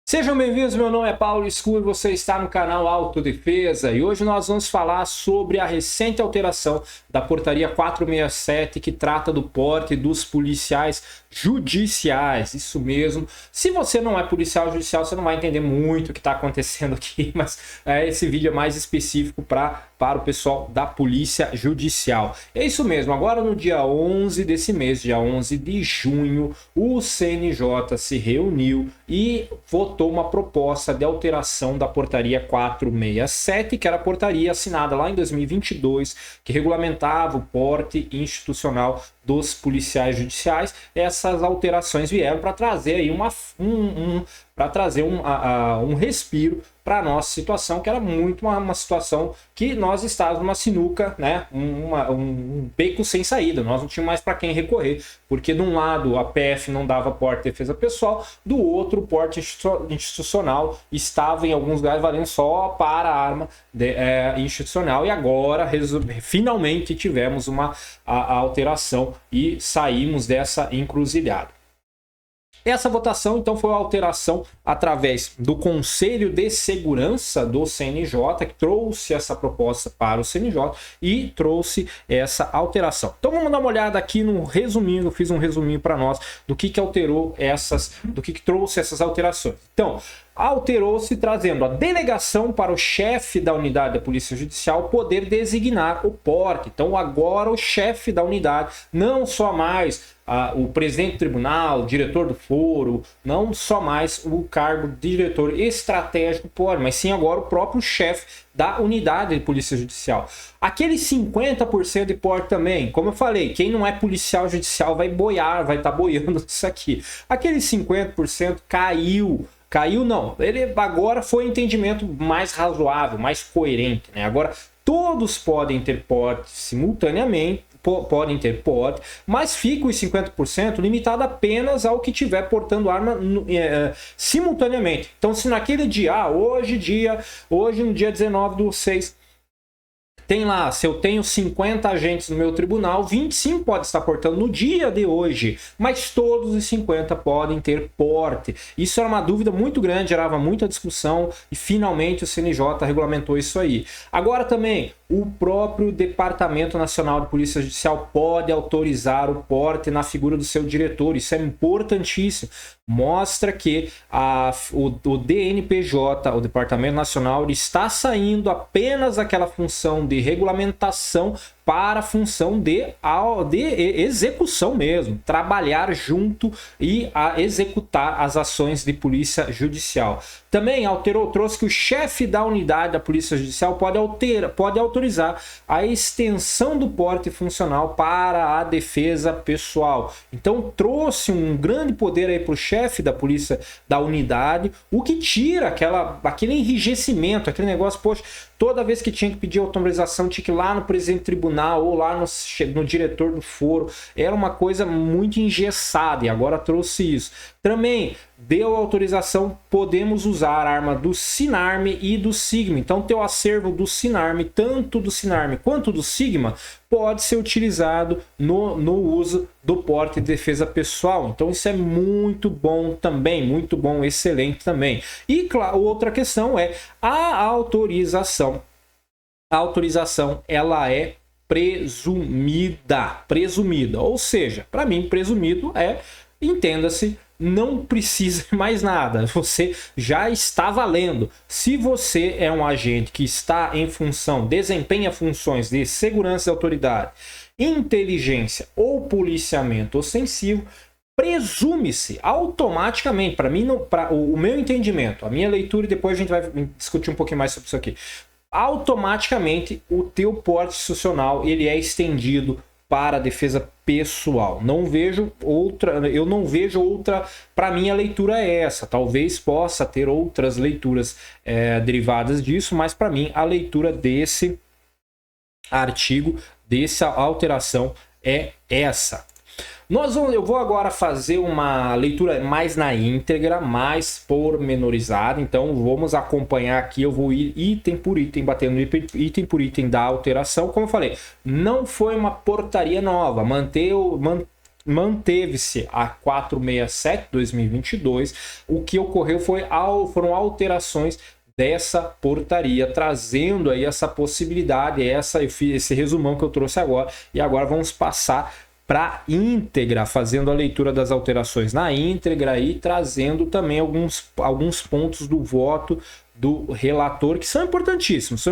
Sejam bem-vindos, meu nome é Paulo Escuro e você está no canal Autodefesa e hoje nós vamos falar sobre a recente alteração da portaria 467 que trata do porte dos policiais judiciais, isso mesmo. Se você não é policial judicial, você não vai entender muito o que está acontecendo aqui, mas esse vídeo é mais específico para o pessoal da polícia judicial. É isso mesmo, agora no dia 11 desse mês, dia 11 de junho, o CNJ se reuniu e votou uma proposta de alteração da portaria 467, que era a portaria assinada lá em 2022, que regulamentava o porte institucional dos policiais judiciais. Essas alterações vieram para trazer aí um respiro para a nossa situação, que era muito uma situação que nós estávamos numa sinuca, né? Um beco sem saída, nós não tínhamos mais para quem recorrer, porque de um lado a PF não dava porte de defesa pessoal, do outro o porte institucional estava em alguns lugares valendo só para a arma institucional, e agora finalmente tivemos a alteração e saímos dessa encruzilhada. Essa votação, então, foi uma alteração através do Conselho de Segurança do CNJ, que trouxe essa proposta para o CNJ e trouxe essa alteração. Então, vamos dar uma olhada aqui no resuminho, eu fiz um resuminho para nós do que alterou do que trouxe essas alterações. Então, alterou-se trazendo a delegação para o chefe da unidade da Polícia Judicial poder designar o porte. Então, agora o chefe da unidade, não só mais o presidente do tribunal, o diretor do foro, não só mais o cargo de diretor estratégico pode, mas sim agora o próprio chefe da unidade de Polícia Judicial. Aquele 50% de porte também, como eu falei, quem não é policial judicial vai boiar, vai estar boiando isso aqui. Aquele 50% caiu não, ele agora foi um entendimento mais razoável, mais coerente, né? Agora todos podem ter porte simultaneamente, podem ter porte, mas fica os 50% limitado apenas ao que tiver portando arma simultaneamente. Então, se naquele dia, hoje no dia 19/6, tem lá, se eu tenho 50 agentes no meu tribunal, 25 podem estar portando no dia de hoje, mas todos os 50 podem ter porte. Isso era uma dúvida muito grande, gerava muita discussão e finalmente o CNJ regulamentou isso aí. Agora também, o próprio Departamento Nacional de Polícia Judicial pode autorizar o porte na figura do seu diretor, isso é importantíssimo. Mostra que o DNPJ, o Departamento Nacional, ele está saindo apenas daquela função de regulamentação para a função de execução mesmo, trabalhar junto e executar as ações de polícia judicial. Também trouxe que o chefe da unidade da polícia judicial pode autorizar a extensão do porte funcional para a defesa pessoal. Então trouxe um grande poder aí para o chefe da polícia da unidade, o que tira aquele enrijecimento, aquele negócio, poxa, toda vez que tinha que pedir autorização, tinha que ir lá no presidente do tribunal ou lá no diretor do foro. Era uma coisa muito engessada e agora trouxe isso. Também deu autorização, podemos usar a arma do Sinarme e do Sigma. Então, teu acervo do Sinarme, tanto do Sinarme quanto do Sigma, pode ser utilizado no uso do porte de defesa pessoal. Então, isso é muito bom também, muito bom, excelente também. E, claro, outra questão é a autorização. A autorização, ela é presumida, ou seja, para mim, presumido entenda-se, não precisa mais nada, você já está valendo. Se você é um agente que está em função, desempenha funções de segurança e autoridade, inteligência ou policiamento ostensivo, presume-se automaticamente, para mim, o meu entendimento, a minha leitura, e depois a gente vai discutir um pouquinho mais sobre isso aqui, automaticamente o teu porte institucional ele é estendido para a defesa pessoal. Eu não vejo outra, para mim a leitura é essa, talvez possa ter outras leituras derivadas disso, mas para mim a leitura desse artigo, dessa alteração é essa. Eu vou agora fazer uma leitura mais na íntegra, mais pormenorizada. Então vamos acompanhar aqui, eu vou ir item por item, batendo item por item da alteração. Como eu falei, não foi uma portaria nova, manteve-se a 467/2022. O que ocorreu foram alterações dessa portaria, trazendo aí essa possibilidade, eu fiz esse resumão que eu trouxe agora, e agora vamos passar para íntegra, fazendo a leitura das alterações na íntegra e trazendo também alguns pontos do voto do relator que são importantíssimos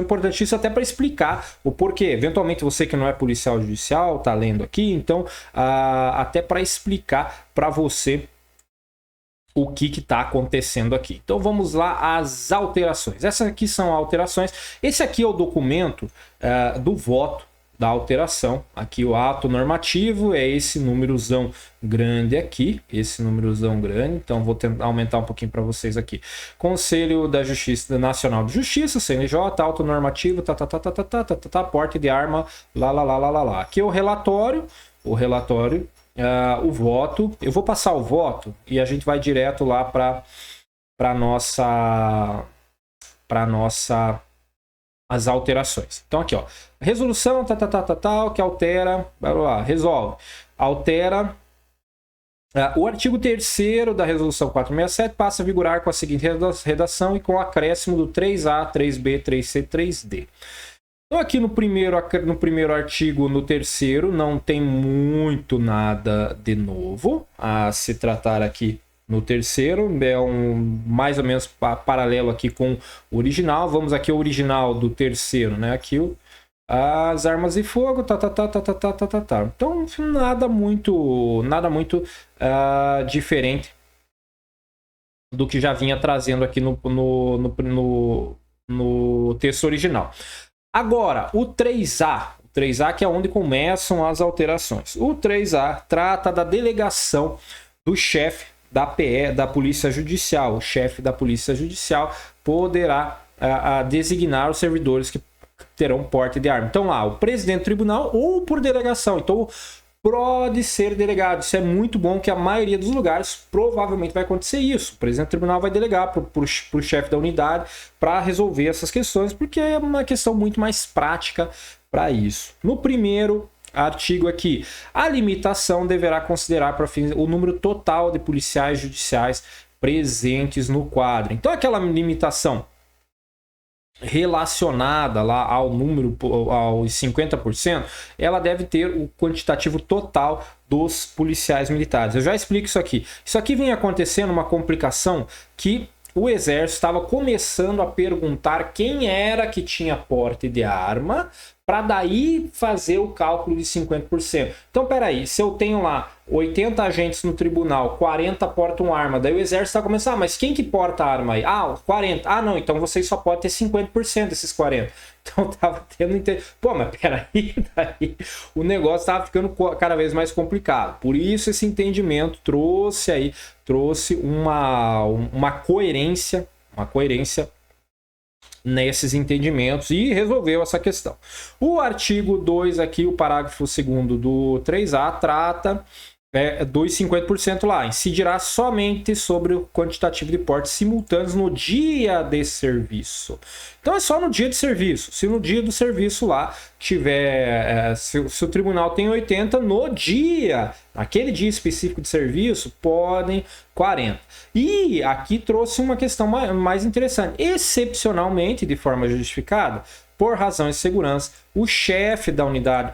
até para explicar o porquê. Eventualmente você que não é policial judicial está lendo aqui, então até para explicar para você o que está acontecendo aqui. Então vamos lá, as alterações. Essas aqui são alterações. Esse aqui é o documento do voto da alteração. Aqui o ato normativo é esse númerozão grande aqui, então vou tentar aumentar um pouquinho para vocês aqui. Conselho da Justiça Nacional de Justiça, CNJ, auto normativo, porte de arma, lá. Aqui é o relatório, o voto. Eu vou passar o voto e a gente vai direto lá para nossa as alterações. Então aqui, ó, resolução que altera, resolve, altera o artigo 3º da resolução 467 passa a vigorar com a seguinte redação e com o acréscimo do 3A, 3B, 3C, 3D. Então aqui no primeiro artigo, no 3º, não tem muito nada de novo a se tratar aqui. No 3º, é mais ou menos paralelo aqui com o original. Vamos aqui ao original do 3º, né? Aqui as armas de fogo, Então nada muito diferente do que já vinha trazendo aqui no texto original. Agora, o 3A que é onde começam as alterações. O 3A trata da delegação do chefe da PE, da Polícia Judicial. O chefe da Polícia Judicial poderá designar os servidores que terão porte de arma. Então lá, o presidente do tribunal ou por delegação. Então pode ser delegado. Isso é muito bom, que a maioria dos lugares provavelmente vai acontecer isso. O presidente do tribunal vai delegar para o chefe da unidade para resolver essas questões, porque é uma questão muito mais prática para isso. No primeiro artigo aqui, a limitação deverá considerar para fins o número total de policiais judiciais presentes no quadro. Então aquela limitação relacionada lá ao número, aos 50%, ela deve ter o quantitativo total dos policiais militares. Eu já explico isso aqui. Isso aqui vem acontecendo uma complicação que o Exército estava começando a perguntar quem era que tinha porte de arma, para daí fazer o cálculo de 50%. Então, peraí, se eu tenho lá 80 agentes no tribunal, 40 portam arma, daí o Exército está começando, mas quem que porta arma aí? 40. Não, então vocês só podem ter 50% desses 40. Então tava tendo... Pô, mas peraí, daí o negócio estava ficando cada vez mais complicado. Por isso esse entendimento trouxe uma coerência nesses entendimentos e resolveu essa questão. O artigo 2 aqui, o parágrafo 2º do 3A, trata dos 50% lá. Incidirá somente sobre o quantitativo de portes simultâneos no dia de serviço. Então é só no dia de serviço. Se no dia do serviço lá tiver... se o tribunal tem 80, naquele dia específico de serviço, podem 40. E aqui trouxe uma questão mais interessante. Excepcionalmente, de forma justificada, por razões de segurança, o chefe da unidade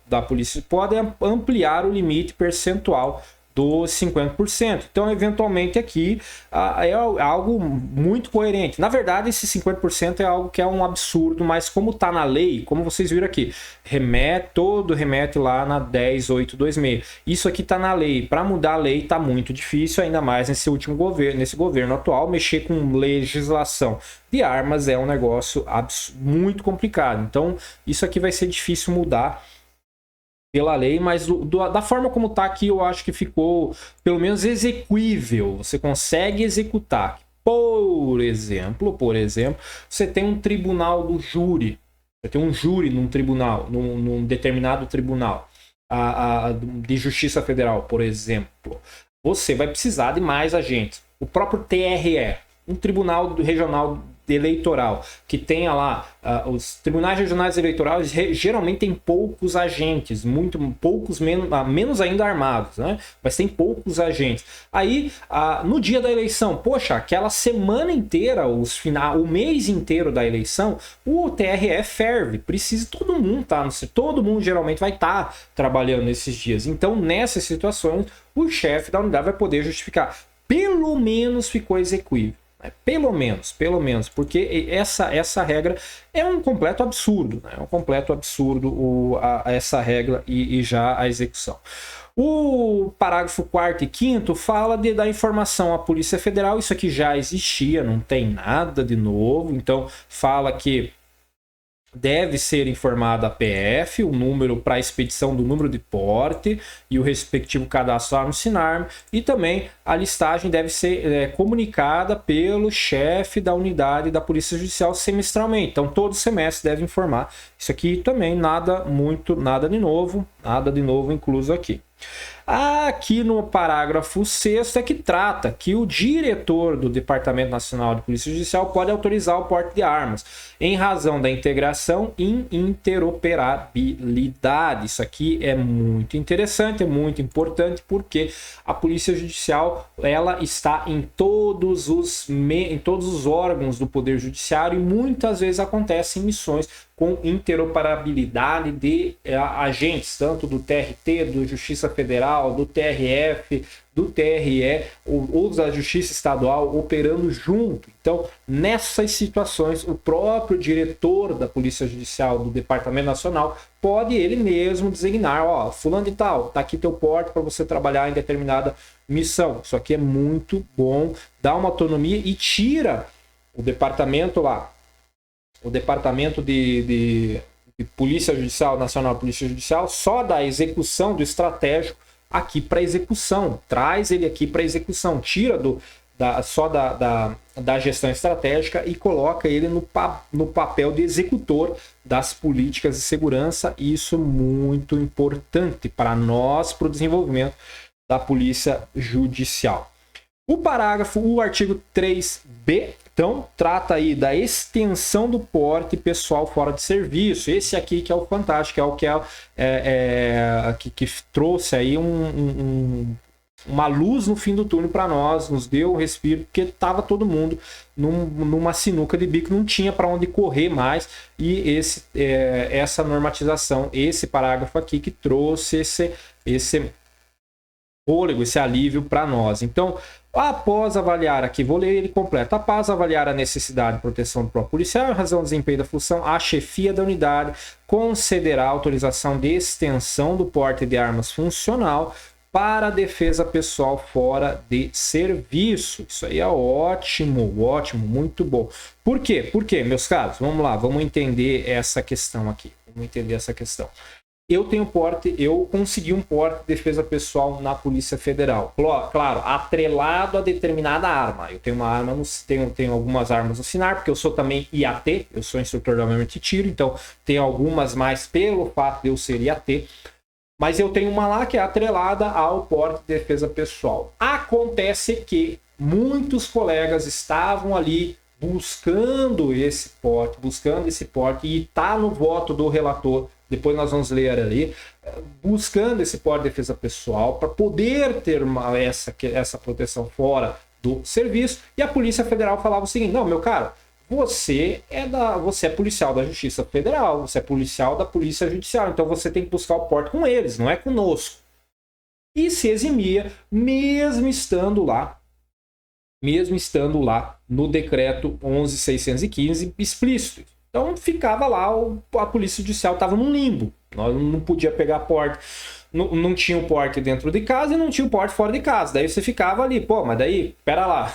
da polícia pode ampliar o limite percentual dos 50%. Então, eventualmente, aqui é algo muito coerente. Na verdade, esse 50% é algo que é um absurdo, mas como está na lei, como vocês viram aqui, remete lá na 10.826. Isso aqui está na lei. Para mudar a lei está muito difícil, ainda mais nesse governo atual. Mexer com legislação de armas é um negócio muito complicado. Então, isso aqui vai ser difícil mudar pela lei, mas da forma como está aqui, eu acho que ficou pelo menos execuível. Você consegue executar. Por exemplo, você tem um tribunal do júri. Você tem um júri num tribunal, num determinado tribunal de justiça federal, por exemplo. Você vai precisar de mais agentes. O próprio TRE, um tribunal regional eleitoral que tenha lá, os tribunais regionais eleitorais geralmente tem poucos agentes, muito poucos, menos ainda armados, né? Mas tem poucos agentes. Aí, no dia da eleição, poxa, aquela semana inteira, o mês inteiro da eleição, o TRE ferve, precisa todo mundo todo mundo geralmente vai estar trabalhando nesses dias. Então, nessas situações, o chefe da unidade vai poder justificar. Pelo menos ficou execuível. Pelo menos, porque essa regra é um completo absurdo, né? É um completo absurdo essa regra e já a execução. O parágrafo 4º e 5º fala da informação à Polícia Federal. Isso aqui já existia, não tem nada de novo. Então, fala que deve ser informada a PF, o número para expedição do número de porte e o respectivo cadastro no Sinarme, e também a listagem deve ser comunicada pelo chefe da unidade da Polícia Judicial semestralmente. Então, todo semestre deve informar. Isso aqui também nada de novo incluso aqui. Aqui no parágrafo 6º é que trata que o diretor do Departamento Nacional de Polícia Judicial pode autorizar o porte de armas em razão da integração e interoperabilidade. Isso aqui é muito interessante, é muito importante, porque a Polícia Judicial ela está em todos os órgãos do Poder Judiciário e muitas vezes acontecem missões com interoperabilidade de agentes, tanto do TRT, do Justiça Federal, do TRF, do TRE ou da Justiça Estadual operando junto. Então, nessas situações, o próprio diretor da Polícia Judicial do Departamento Nacional pode ele mesmo designar, ó, fulano de tal, tá aqui teu porte para você trabalhar em determinada missão. Isso aqui é muito bom, dá uma autonomia e tira o departamento lá, o Departamento de Polícia Judicial, Nacional Polícia Judicial, só da execução do estratégico aqui para execução. Traz ele aqui para execução. Tira só da gestão estratégica e coloca ele no papel de executor das políticas de segurança. Isso é muito importante para nós, para o desenvolvimento da Polícia Judicial. O artigo 3b, então, trata aí da extensão do porte pessoal fora de serviço. Esse aqui que é o fantástico, é o que trouxe aí uma luz no fim do túnel para nós, nos deu um respiro, porque estava todo mundo numa sinuca de bico, não tinha para onde correr mais, e essa normatização, esse parágrafo aqui que trouxe esse fôlego, esse alívio para nós. Então, após avaliar, aqui vou ler ele completo, após avaliar a necessidade de proteção do próprio policial em razão do desempenho da função, a chefia da unidade concederá autorização de extensão do porte de armas funcional para a defesa pessoal fora de serviço. Isso aí é ótimo, ótimo, muito bom. Por quê? Por quê, meus caros? Vamos lá, vamos entender essa questão aqui. Eu tenho porte, eu consegui um porte de defesa pessoal na Polícia Federal. Claro, atrelado a determinada arma. Eu tenho uma arma, tenho algumas armas no Sinar, porque eu sou também IAT, eu sou instrutor de armamento de tiro, então tenho algumas mais pelo fato de eu ser IAT. Mas eu tenho uma lá que é atrelada ao porte de defesa pessoal. Acontece que muitos colegas estavam ali buscando esse porte, e está no voto do relator. Depois nós vamos ler ali, buscando esse porte de defesa pessoal para poder ter essa proteção fora do serviço. E a Polícia Federal falava o seguinte: não, meu caro, você é policial da Justiça Federal, você é policial da Polícia Judicial, então você tem que buscar o porte com eles, não é conosco. E se eximia, mesmo estando lá no decreto 11.615 explícito. Então ficava lá, a Polícia Judicial estava num limbo. Nós não podia pegar porte, não tinha o porte dentro de casa e não tinha o porte fora de casa. Daí você ficava ali, pô, mas daí, pera lá,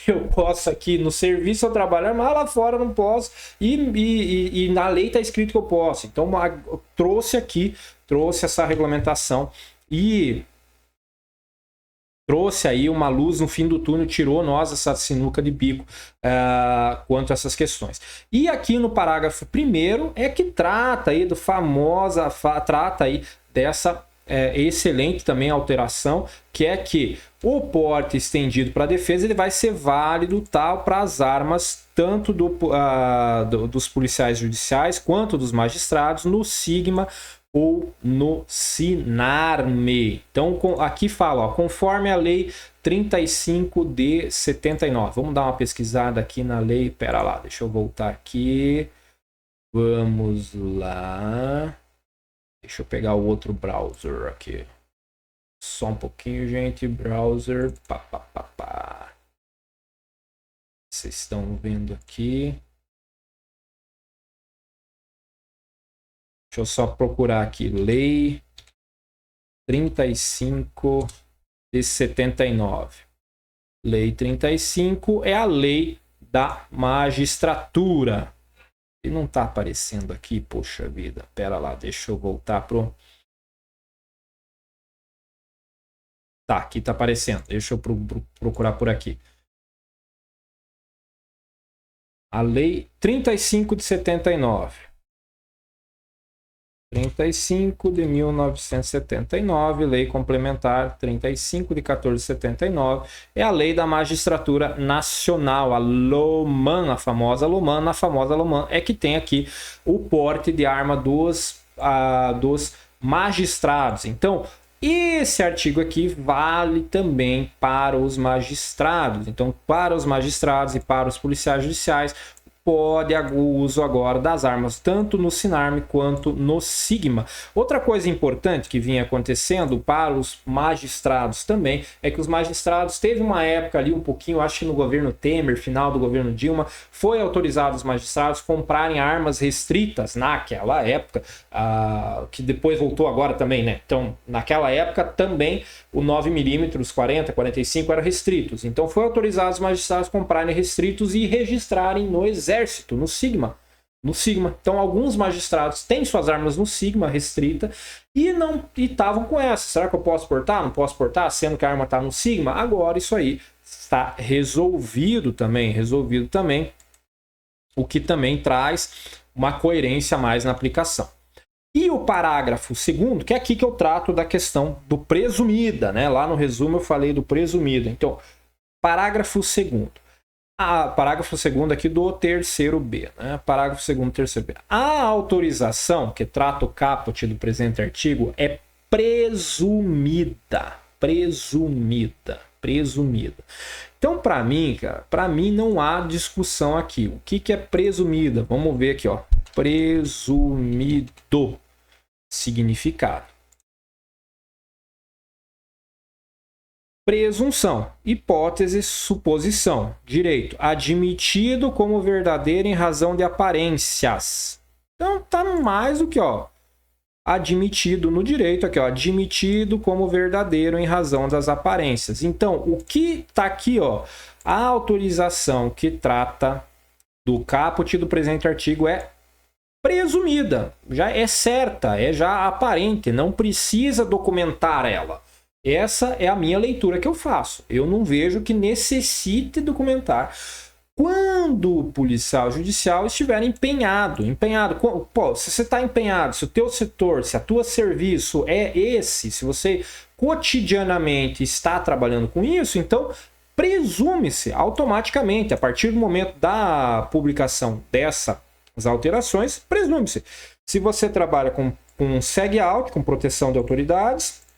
eu posso aqui no serviço eu trabalhar, mas lá fora não posso, e na lei está escrito que eu posso. Então trouxe essa regulamentação e trouxe aí uma luz no fim do túnel, tirou nós essa sinuca de bico quanto a essas questões. E aqui no parágrafo 1º é que trata aí dessa excelente também a alteração, que é que o porte estendido para defesa ele vai ser válido para as armas tanto dos policiais judiciais quanto dos magistrados no Sigma ou no Sinarme. Então aqui fala, ó, conforme a lei 35 de 79. Vamos dar uma pesquisada aqui na lei. Pera lá, deixa eu voltar aqui. Vamos lá. Deixa eu pegar o outro browser aqui. Só um pouquinho, gente. Browser. Vocês estão vendo aqui. Deixa eu só procurar aqui. Lei 35 de 79. Lei 35 é a lei da magistratura. E não está aparecendo aqui, poxa vida. Pera lá, deixa eu voltar pro... Tá, aqui está aparecendo. Deixa eu procurar por aqui. A lei 35 de 79. 35 de 1979, lei complementar 35 de 1479, é a lei da magistratura nacional, a LOMAN, a famosa LOMAN é que tem aqui o porte de arma dos magistrados. Então, esse artigo aqui vale também para os magistrados. Então, para os magistrados e para os policiais judiciais, pode o uso agora das armas, tanto no Sinarme quanto no Sigma. Outra coisa importante que vinha acontecendo para os magistrados também, é que os magistrados, teve uma época ali um pouquinho, acho que no governo Temer, final do governo Dilma, foi autorizado os magistrados comprarem armas restritas naquela época, que depois voltou agora também, né? Então, naquela época também o 9mm, 40, 45 eram restritos. Então, foi autorizado os magistrados comprarem restritos e registrarem no Exército, no Sigma. Então, alguns magistrados têm suas armas no Sigma restrita e estavam com essa. Será que eu posso portar? Não posso portar, sendo que a arma está no Sigma? Agora isso aí está resolvido também, o que também traz uma coerência a mais na aplicação. E o parágrafo 2º, que é aqui que eu trato da questão do presumida, né? Lá no resumo eu falei do presumida. Então, parágrafo 2º. Parágrafo 2º aqui do terceiro B, né? Parágrafo 2º, terceiro B. A autorização que trata o caput do presente artigo é presumida. Então, para mim, cara, não há discussão aqui. O que é presumida? Vamos ver aqui, ó. Presumido. Significado. Presunção, hipótese, suposição. Direito, admitido como verdadeiro em razão de aparências. Então tá mais do que, ó, admitido no direito aqui, ó, admitido como verdadeiro em razão das aparências. Então, o que tá aqui, ó, a autorização que trata do caput do presente artigo é presumida, já é certa, é já aparente, não precisa documentar ela. Essa é a minha leitura que eu faço. Eu não vejo que necessite documentar. Quando o policial judicial estiver empenhado, pô, se você está empenhado, se o teu setor, se a tua serviço é esse, se você cotidianamente está trabalhando com isso, então presume-se automaticamente, a partir do momento da publicação dessas alterações, presume-se. Se você trabalha com SEG-out, com proteção de autoridades,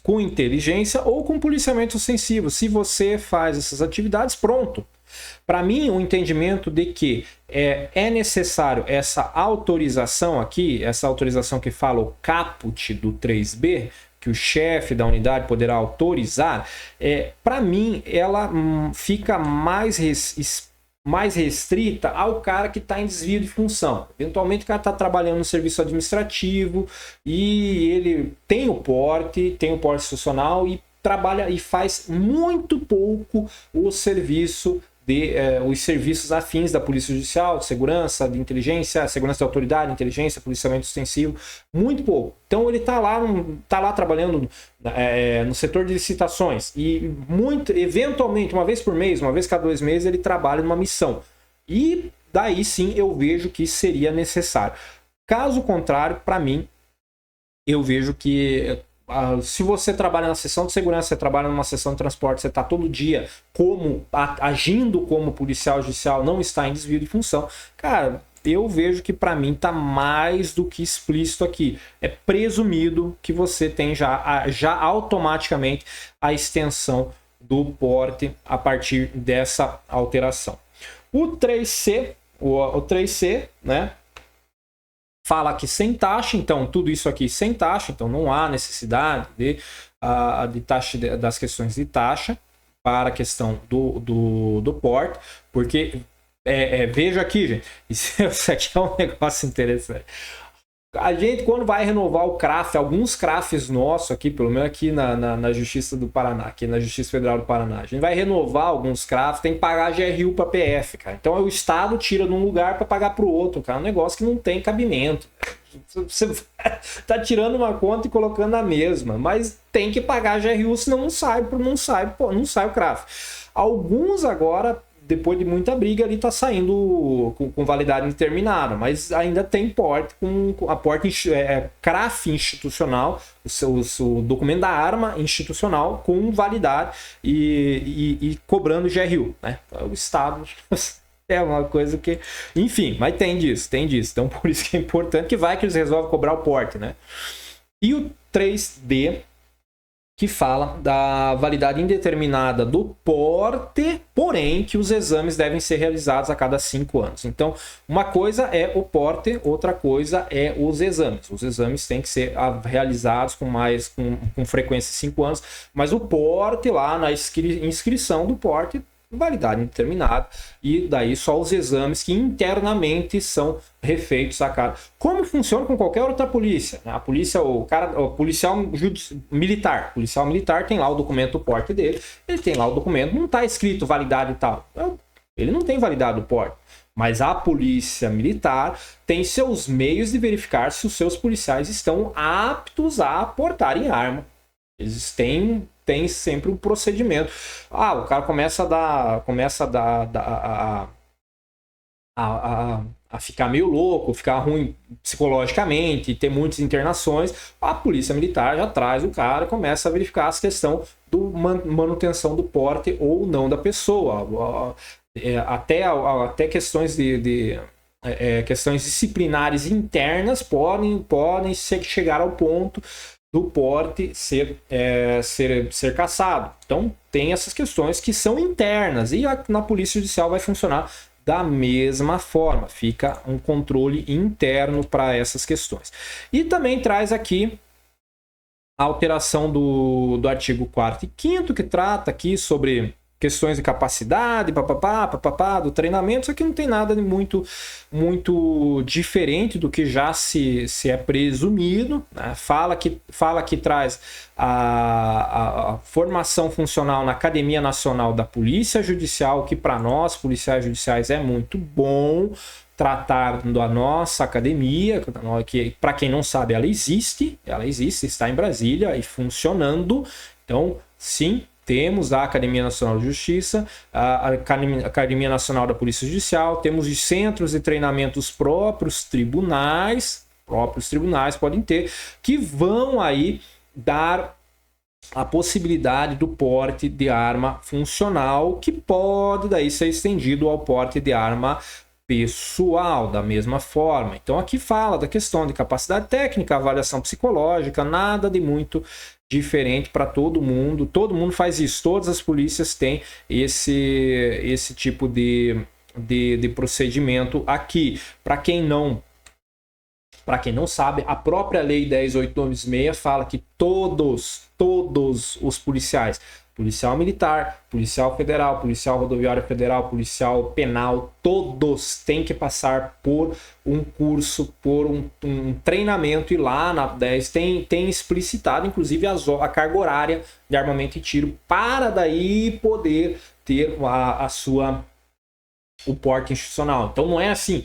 com inteligência ou com policiamento ostensivo, se você faz essas atividades, pronto. Para mim, o entendimento de que é necessário essa autorização aqui, essa autorização que fala o caput do 3B, que o chefe da unidade poderá autorizar, para mim, ela fica mais restrita ao cara que está em desvio de função. Eventualmente o cara está trabalhando no serviço administrativo e ele tem o porte institucional e trabalha e faz muito pouco o serviço os serviços afins da Polícia Judicial, de segurança, de inteligência, segurança da autoridade, inteligência, policiamento ostensivo, muito pouco. Então ele está lá trabalhando no setor de licitações e eventualmente, uma vez por mês, uma vez cada 2 meses, ele trabalha numa missão. E daí sim eu vejo que seria necessário. Caso contrário, para mim, eu vejo que se você trabalha na seção de segurança, você trabalha numa seção de transporte, você está todo dia agindo como policial judicial, não está em desvio de função, cara, eu vejo que para mim está mais do que explícito aqui. É presumido que você tem já automaticamente a extensão do porte a partir dessa alteração. O 3C, o 3C, né? Fala que sem taxa, então tudo isso aqui sem taxa, então não há necessidade de taxa, das questões de taxa para a questão do porte, porque veja aqui, gente, isso aqui é um negócio interessante. A gente, quando vai renovar o CRAF, alguns CRAFs nossos aqui, pelo menos aqui na Justiça do Paraná, aqui na Justiça Federal do Paraná, a gente vai renovar alguns CRAFs, tem que pagar GRU para PF, cara. Então o Estado tira de um lugar para pagar para o outro, cara. É um negócio que não tem cabimento. Você tá tirando uma conta e colocando a mesma, mas tem que pagar GRU, senão não sai o CRAF. Alguns agora, depois de muita briga, ali tá saindo com validade indeterminada, mas ainda tem porte com a porte CRAF institucional, o documento da arma institucional com validade e cobrando GRU, né? O Estado é uma coisa que, enfim, mas tem disso. Então por isso que é importante que eles resolvem cobrar o porte, né? E o 3D, que fala da validade indeterminada do porte, porém que os exames devem ser realizados a cada 5 anos. Então, uma coisa é o porte, outra coisa é os exames. Os exames têm que ser realizados com frequência de 5 anos, mas o porte lá na inscrição do porte, validade indeterminada, e daí só os exames que internamente são refeitos a cada. Como funciona com qualquer outra polícia? A polícia, o policial militar tem lá o documento do porte dele, ele tem lá o documento, não está escrito validade e tal, ele não tem validade do porte. Mas a polícia militar tem seus meios de verificar se os seus policiais estão aptos a portarem arma. Eles têm sempre um procedimento. O cara começa a ficar meio louco, ficar ruim psicologicamente, ter muitas internações, a polícia militar já traz o cara e começa a verificar a questão do manutenção do porte ou não da pessoa. Até questões questões disciplinares internas podem chegar ao ponto do porte ser cassado. Então tem essas questões que são internas e na Polícia Judicial vai funcionar da mesma forma, fica um controle interno para essas questões. E também traz aqui a alteração do artigo 4º e 5º, que trata aqui sobre questões de capacidade, do treinamento. Isso aqui não tem nada de muito diferente do que já se é presumido, né? Fala que traz a formação funcional na Academia Nacional da Polícia Judicial, que para nós, policiais judiciais, é muito bom tratar da nossa academia, que para quem não sabe, ela existe, está em Brasília e funcionando. Então, sim, temos a Academia Nacional de Justiça, a Academia Nacional da Polícia Judicial, temos os centros de treinamento, os próprios tribunais podem ter, que vão aí dar a possibilidade do porte de arma funcional, que pode daí ser estendido ao porte de arma pessoal, da mesma forma. Então aqui fala da questão de capacidade técnica, avaliação psicológica, nada de muito diferente para todo mundo faz isso, todas as polícias têm esse tipo de procedimento aqui. Para quem não sabe, a própria Lei 10.826 fala que todos os policiais, policial militar, policial federal, policial rodoviário federal, policial penal, todos têm que passar por um curso, por um treinamento, e lá na 10 tem explicitado, inclusive, a carga horária de armamento e tiro, para daí poder ter a sua o porte institucional. Então não é assim,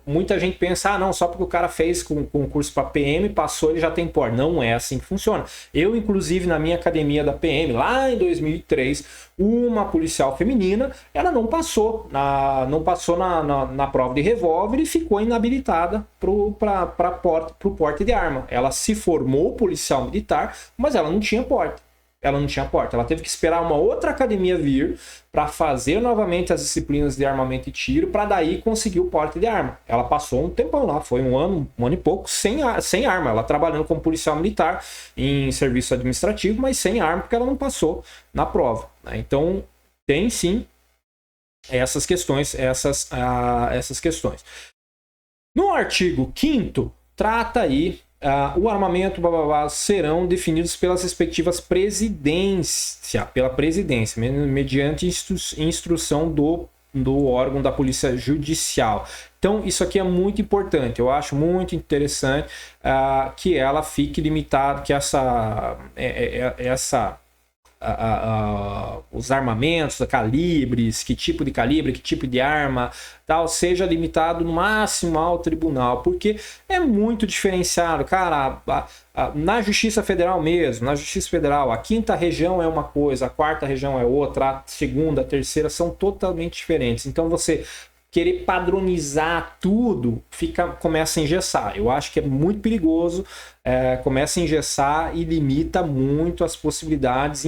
muita gente pensa, não, só porque o cara fez com concurso para PM, passou, ele já tem porte. Não é assim que funciona. Eu, inclusive, na minha academia da PM, lá em 2003, uma policial feminina, ela não passou na prova de revólver e ficou inabilitada para o porte de arma. Ela se formou policial militar, mas ela não tinha porte. Ela teve que esperar uma outra academia vir para fazer novamente as disciplinas de armamento e tiro, para daí conseguir o porte de arma. Ela passou um tempão lá, foi um ano e pouco, sem arma. Ela trabalhando como policial militar em serviço administrativo, mas sem arma, porque ela não passou na prova, né? Então, tem sim essas questões. No artigo 5º, trata aí o armamento serão definidos pelas respectivas pela presidência, mediante instrução do órgão da Polícia Judicial. Então, isso aqui é muito importante. Eu acho muito interessante que ela fique limitada, que os armamentos, calibres, que tipo de calibre, que tipo de arma, tal, seja limitado no máximo ao tribunal, porque é muito diferenciado, cara. Na Justiça Federal mesmo, na Justiça Federal, a 5ª região é uma coisa, a 4ª região é outra, a 2ª, a 3ª são totalmente diferentes. Então você querer padronizar tudo, começa a engessar. Eu acho que é muito perigoso, começa a engessar e limita muito as possibilidades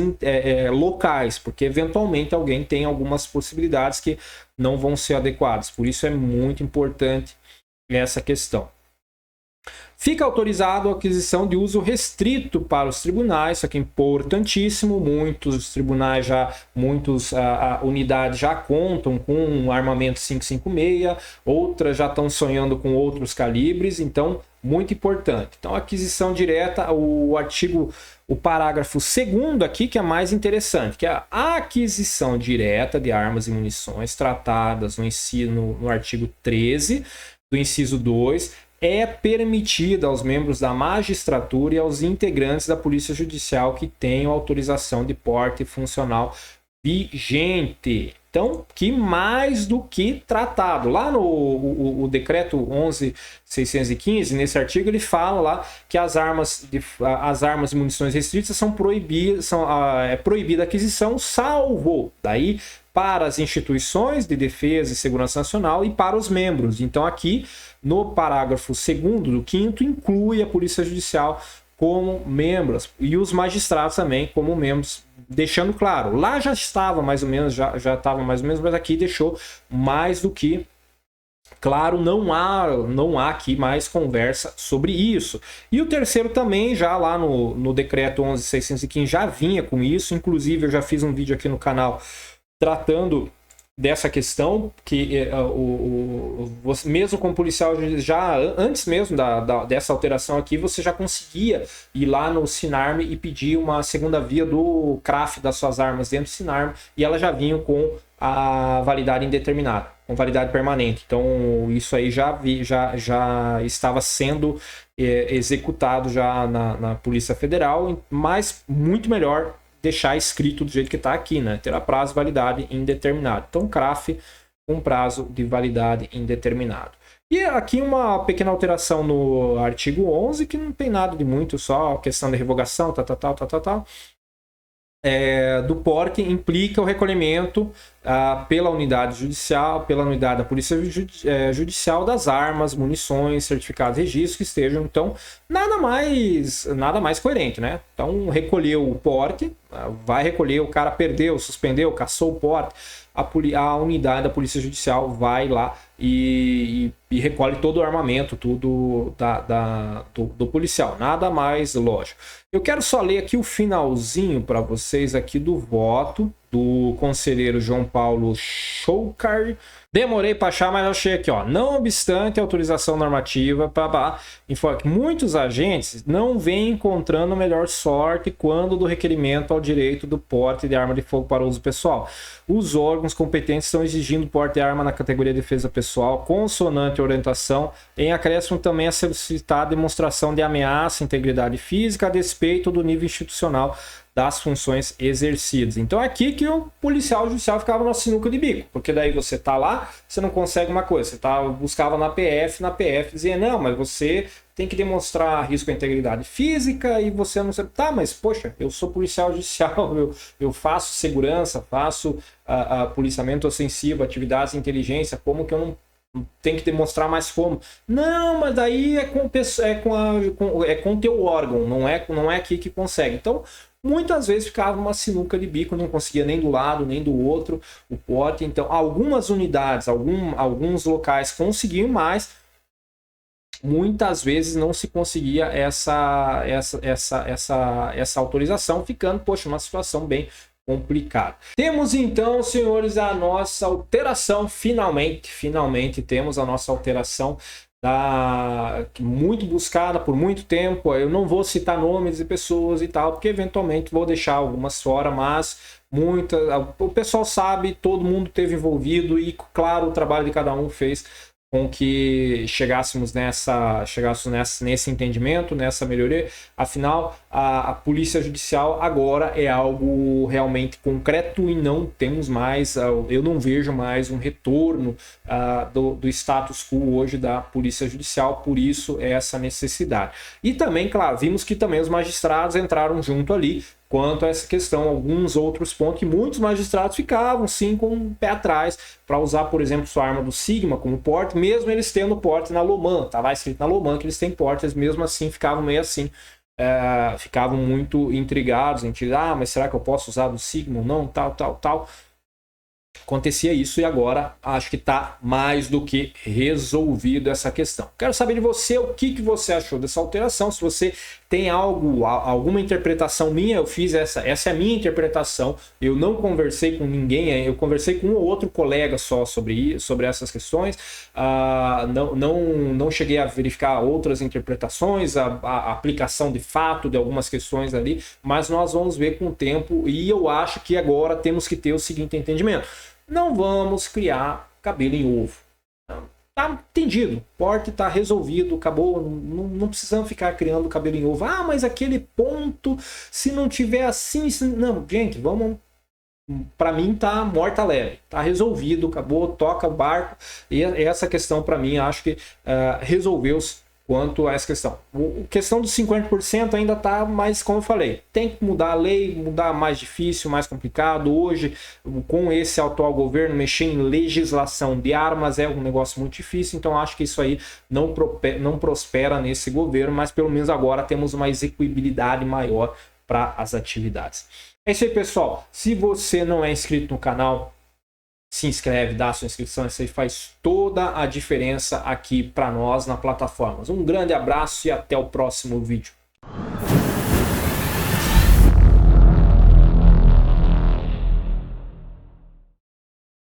locais, porque eventualmente alguém tem algumas possibilidades que não vão ser adequadas. Por isso é muito importante essa questão. Fica autorizado a aquisição de uso restrito para os tribunais, isso aqui é importantíssimo. Muitos tribunais muitas unidades já contam com um armamento 5.56, outras já estão sonhando com outros calibres, então muito importante. Então, aquisição direta, o parágrafo 2º aqui, que é mais interessante, que é a aquisição direta de armas e munições tratadas no artigo 13 do inciso 2, é permitida aos membros da magistratura e aos integrantes da Polícia Judicial que tenham autorização de porte funcional vigente. Então, que mais do que tratado. Lá no decreto 11.615, nesse artigo, ele fala lá que as armas e munições restritas são proibidas, é proibida a aquisição, salvo daí para as instituições de defesa e segurança nacional e para os membros. Então, aqui no parágrafo 2º do 5º, inclui a Polícia Judicial como membros e os magistrados também como membros, deixando claro. Lá já estava mais ou menos, mas aqui deixou mais do que claro. Não há aqui mais conversa sobre isso. E o terceiro também, já lá no decreto 11.615, já vinha com isso. Inclusive, eu já fiz um vídeo aqui no canal tratando dessa questão, que mesmo como policial, já antes mesmo dessa alteração aqui, você já conseguia ir lá no Sinarme e pedir uma segunda via do CRAF das suas armas dentro do Sinarme, e elas já vinham com a validade indeterminada, com validade permanente. Então isso aí já estava sendo executado já na Polícia Federal, mas muito melhor deixar escrito do jeito que está aqui, né? Terá prazo de validade indeterminado. Então, CRAF com prazo de validade indeterminado. E aqui uma pequena alteração no artigo 11, que não tem nada de muito, só a questão de revogação, do porte, implica o recolhimento pela unidade judicial, pela unidade da Polícia Judicial das armas, munições, certificados de registro que estejam, então, nada mais coerente, né? Então, recolheu o porte, vai recolher, o cara perdeu, suspendeu, cassou o porte, a unidade da Polícia Judicial vai lá e recolhe todo o armamento, tudo do policial, nada mais lógico. Eu quero só ler aqui o finalzinho para vocês aqui do voto do conselheiro João Paulo Choucar. Demorei para achar, mas achei aqui, ó. Não obstante a autorização normativa, informa que muitos agentes não vêm encontrando melhor sorte quando do requerimento ao direito do porte de arma de fogo para uso pessoal. Os órgãos competentes estão exigindo porte de arma na categoria de defesa pessoal, consonante à orientação, em acréscimo também a solicitar demonstração de ameaça à integridade física a despeito do nível institucional das funções exercidas. Então é aqui que o policial judicial ficava na sinuca de bico, porque daí você tá lá, você não consegue uma coisa, você buscava na PF dizia, não, mas você tem que demonstrar risco à integridade física e você não sabe. Tá, mas poxa, eu sou policial judicial, eu faço segurança, faço policiamento ostensivo, atividades de inteligência, como que eu não tenho que demonstrar mais como? Não, mas daí é com o teu órgão, não é aqui que consegue. Então, muitas vezes ficava uma sinuca de bico, não conseguia nem do lado, nem do outro o porte. Então, algumas unidades, alguns locais conseguiam mais, muitas vezes não se conseguia essa autorização, ficando, poxa, uma situação bem complicada. Temos então, senhores, a nossa alteração, finalmente temos a nossa alteração muito buscada por muito tempo. Eu não vou citar nomes de pessoas e tal, porque eventualmente vou deixar algumas fora, mas o pessoal sabe, todo mundo teve envolvido e, claro, o trabalho de cada um fez com que chegássemos nesse entendimento, nessa melhoria. Afinal, a polícia judicial agora é algo realmente concreto e não temos mais, eu não vejo mais um retorno do status quo hoje da polícia judicial, por isso essa necessidade. E também, claro, vimos que também os magistrados entraram junto ali, quanto a essa questão, alguns outros pontos que muitos magistrados ficavam sim com o pé atrás para usar, por exemplo, sua arma do Sigma como porte, mesmo eles tendo porte na Loman, estava escrito na Loman que eles têm portes, mesmo assim ficavam meio assim, ficavam muito intrigados em mas será que eu posso usar do Sigma ou não, tal. Acontecia isso e agora acho que está mais do que resolvido essa questão. Quero saber de você o que você achou dessa alteração. Se você tem alguma interpretação minha, eu fiz essa é a minha interpretação. Eu não conversei com ninguém, eu conversei com um ou outro colega só sobre essas questões. Não cheguei a verificar outras interpretações, a aplicação de fato de algumas questões ali, mas nós vamos ver com o tempo e eu acho que agora temos que ter o seguinte entendimento. Não vamos criar cabelo em ovo. Tá entendido, porte tá resolvido, acabou, não precisamos ficar criando cabelo em ovo. Mas aquele ponto, se não tiver assim, não, gente, vamos, para mim tá morta leve, tá resolvido, acabou, toca o barco, e essa questão para mim acho que resolveu-se quanto a essa questão. A questão dos 50% ainda está mais, como eu falei, tem que mudar a lei, mudar mais difícil, mais complicado. Hoje, com esse atual governo, mexer em legislação de armas é um negócio muito difícil, então acho que isso aí não prospera nesse governo, mas pelo menos agora temos uma execuibilidade maior para as atividades. É isso aí, pessoal. Se você não é inscrito no canal, se inscreve, dá a sua inscrição, isso aí faz toda a diferença aqui para nós na plataforma. Um grande abraço e até o próximo vídeo.